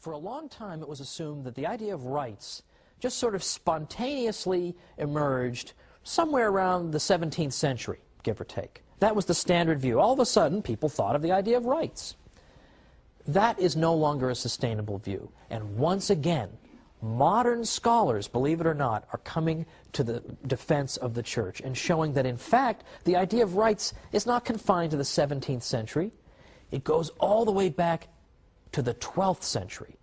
For a long time, it was assumed that the idea of rights just sort of spontaneously emerged somewhere around the 17th century, give or take. That was the standard view. All of a sudden, people thought of the idea of rights. That is no longer a sustainable view. And once again, modern scholars, believe it or not, are coming to the defense of the church and showing that, in fact, the idea of rights is not confined to the 17th century. It goes all the way back to the 12th century,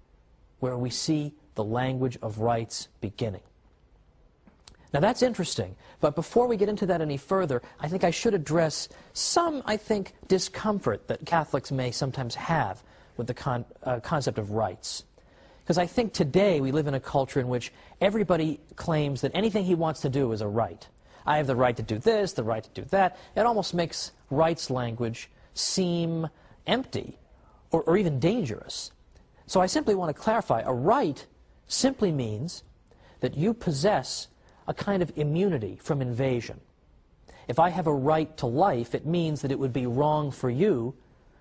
where we see the language of rights beginning. Now that's interesting, but before we get into that any further, I think I should address some, I think, discomfort that Catholics may sometimes have with the concept of rights. Because I think today we live in a culture in which everybody claims that anything he wants to do is a right. I have the right to do this, the right to do that. It almost makes rights language seem empty or even dangerous. So I simply want to clarify, a right simply means that you possess a kind of immunity from invasion. If I have a right to life, it means that it would be wrong for you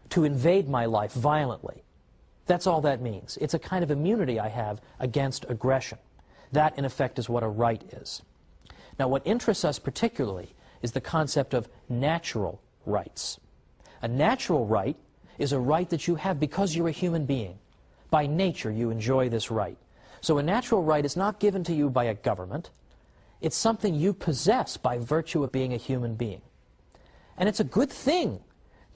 to invade my life violently. That's all that means. It's a kind of immunity I have against aggression. That, in effect, is what a right is. Now, what interests us particularly is the concept of natural rights. A natural right is a right that you have because you're a human being. By nature, you enjoy this right. So a natural right is not given to you by a government. It's something you possess by virtue of being a human being. And it's a good thing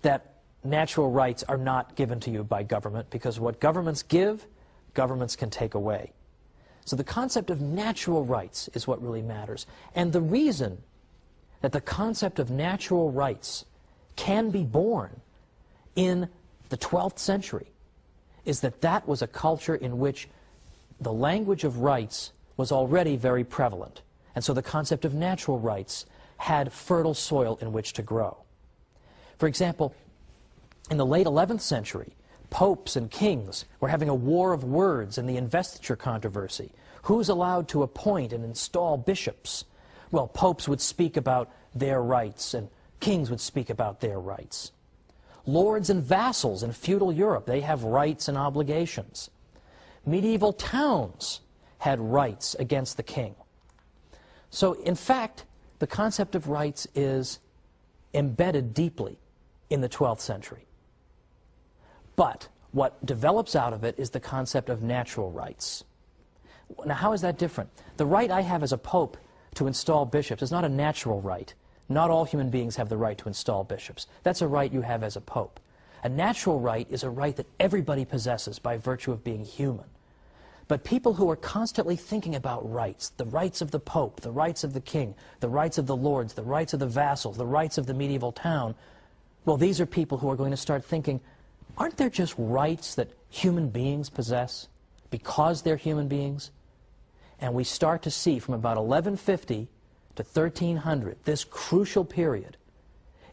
that natural rights are not given to you by government, because what governments give, governments can take away. So the concept of natural rights is what really matters. And the reason that the concept of natural rights can be born in the 12th century is that that was a culture in which the language of rights was already very prevalent. And so the concept of natural rights had fertile soil in which to grow. For example, in the late 11th century, popes and kings were having a war of words in the investiture controversy. Who's allowed to appoint and install bishops? Well, popes would speak about their rights, and kings would speak about their rights. Lords and vassals in feudal Europe, they have rights and obligations. Medieval towns had rights against the king. So, in fact, the concept of rights is embedded deeply in the 12th century. But what develops out of it is the concept of natural rights. Now, how is that different? The right I have as a pope to install bishops is not a natural right. Not all human beings have the right to install bishops. That's a right you have as a pope. A natural right is a right that everybody possesses by virtue of being human. But people who are constantly thinking about rights, the rights of the pope, the rights of the king, the rights of the lords, the rights of the vassals, the rights of the medieval town, well, these are people who are going to start thinking, aren't there just rights that human beings possess because they're human beings? And we start to see from about 1150 to 1300, this crucial period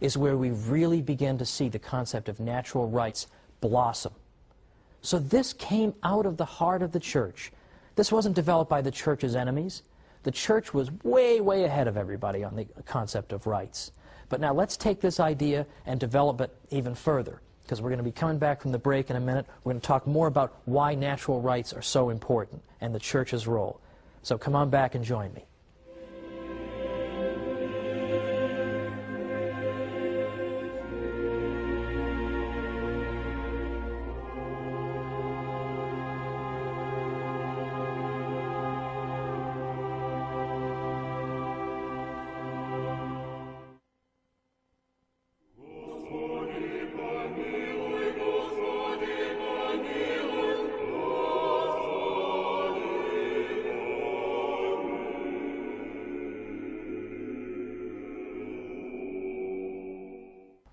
is where we really begin to see the concept of natural rights blossom. So this came out of the heart of the church. This wasn't developed by the church's enemies. The church was way, way ahead of everybody on the concept of rights. But now let's take this idea and develop it even further, because we're going to be coming back from the break in a minute. We're going to talk more about why natural rights are so important and the church's role. So come on back and join me.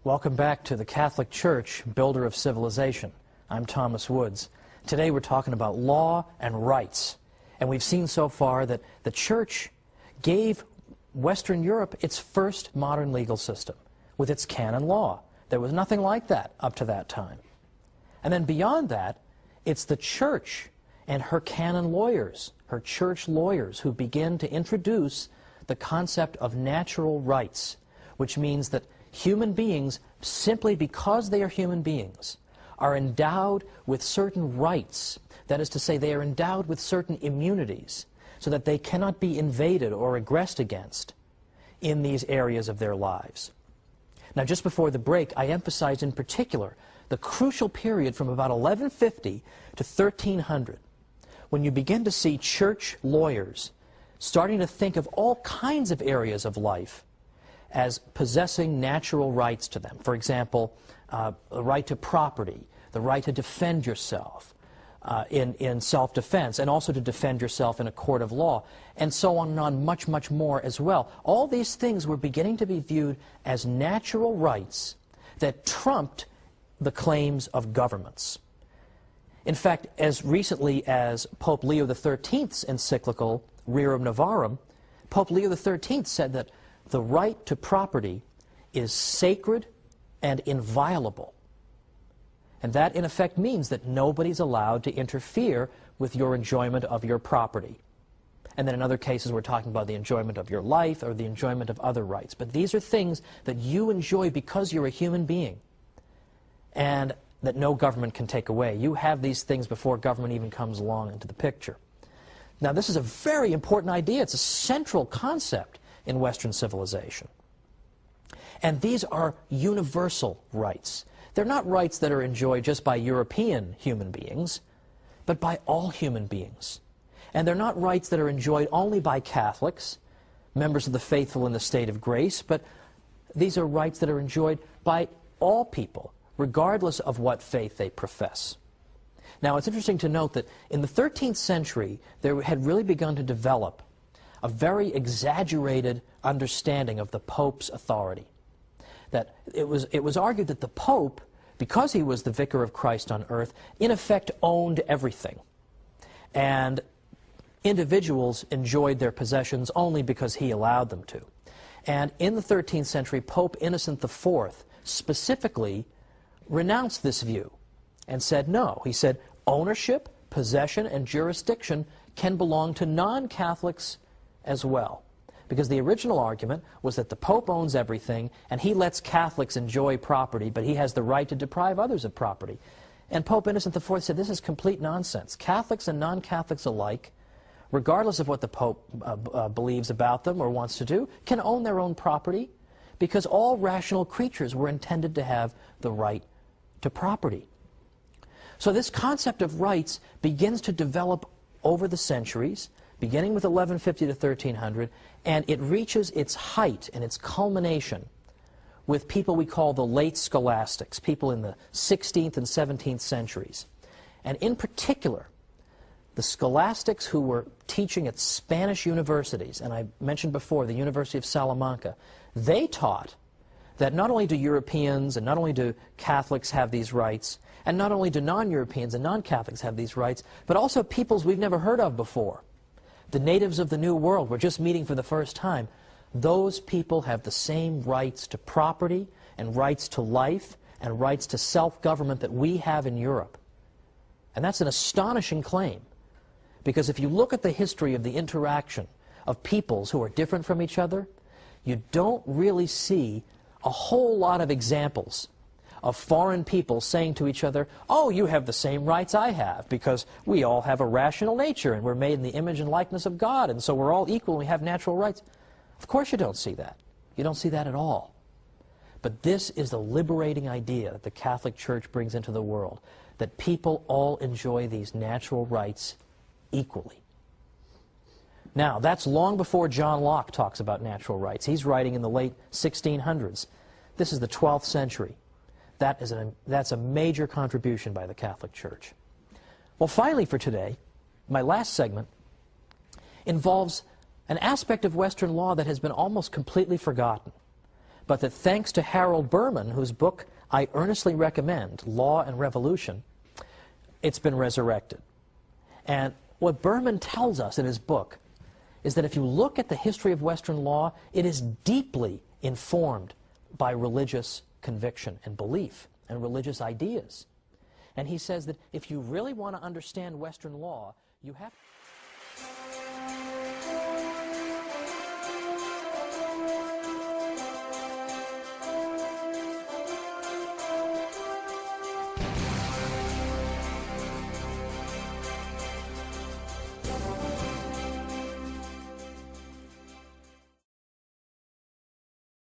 Welcome back to the Catholic Church, builder of civilization. I'm Thomas Woods. Today we're talking about law and rights. And we've seen so far that the Church gave Western Europe its first modern legal system with its canon law. There was nothing like that up to that time. And then beyond that, it's the Church and her canon lawyers, her church lawyers, who begin to introduce the concept of natural rights, which means that human beings, simply because they are human beings, are endowed with certain rights. That is to say, they are endowed with certain immunities so that they cannot be invaded or aggressed against in these areas of their lives. Now, just before the break, I emphasized in particular the crucial period from about 1150 to 1300, when you begin to see church lawyers starting to think of all kinds of areas of life as possessing natural rights to them. For example, the right to property, the right to defend yourself in self-defense, and also to defend yourself in a court of law, and so on and on, much, much more as well. All these things were beginning to be viewed as natural rights that trumped the claims of governments. In fact, as recently as Pope Leo XIII's encyclical, Rerum Novarum, Pope Leo XIII said that the right to property is sacred and inviolable. And that, in effect, means that nobody's allowed to interfere with your enjoyment of your property. And then in other cases, we're talking about the enjoyment of your life or the enjoyment of other rights. But these are things that you enjoy because you're a human being, and that no government can take away. You have these things before government even comes along into the picture. Now, this is a very important idea. It's a central concept in Western civilization. And these are universal rights. They're not rights that are enjoyed just by European human beings, but by all human beings. And they're not rights that are enjoyed only by Catholics, members of the faithful in the state of grace, but these are rights that are enjoyed by all people, regardless of what faith they profess. Now, it's interesting to note that in the 13th century, there had really begun to develop a very exaggerated understanding of the Pope's authority. That it was argued that the Pope, because he was the vicar of Christ on earth, in effect owned everything. And individuals enjoyed their possessions only because he allowed them to. And in the 13th century, Pope Innocent IV specifically renounced this view and said no. He said ownership, possession, and jurisdiction can belong to non-Catholics as well. Because the original argument was that the Pope owns everything and he lets Catholics enjoy property, but he has the right to deprive others of property. And Pope Innocent IV said this is complete nonsense. Catholics and non-Catholics alike, regardless of what the Pope believes about them or wants to do, can own their own property, because all rational creatures were intended to have the right to property. So this concept of rights begins to develop over the centuries, beginning with 1150 to 1300, and it reaches its height and its culmination with people we call the late scholastics, people in the 16th and 17th centuries. And in particular, the scholastics who were teaching at Spanish universities, and I mentioned before the University of Salamanca, they taught that not only do Europeans and not only do Catholics have these rights, and not only do non-Europeans and non-Catholics have these rights, but also peoples we've never heard of before. The natives of the New World, we're just meeting for the first time. Those people have the same rights to property and rights to life and rights to self-government that we have in Europe. And that's an astonishing claim, because if you look at the history of the interaction of peoples who are different from each other, you don't really see a whole lot of examples of foreign people saying to each other, oh, you have the same rights I have, because we all have a rational nature and we're made in the image and likeness of God, and so we're all equal and we have natural rights. Of course you don't see that. You don't see that at all. But this is the liberating idea that the Catholic Church brings into the world, that people all enjoy these natural rights equally. Now, that's long before John Locke talks about natural rights. He's writing in the late 1600s. This is the 12th century. That's a major contribution by the Catholic Church. Well, finally for today, my last segment involves an aspect of Western law that has been almost completely forgotten, but that thanks to Harold Berman, whose book I earnestly recommend, Law and Revolution, it's been resurrected. And what Berman tells us in his book is that if you look at the history of Western law, it is deeply informed by religious conviction and belief and religious ideas. And he says that if you really want to understand Western law, you have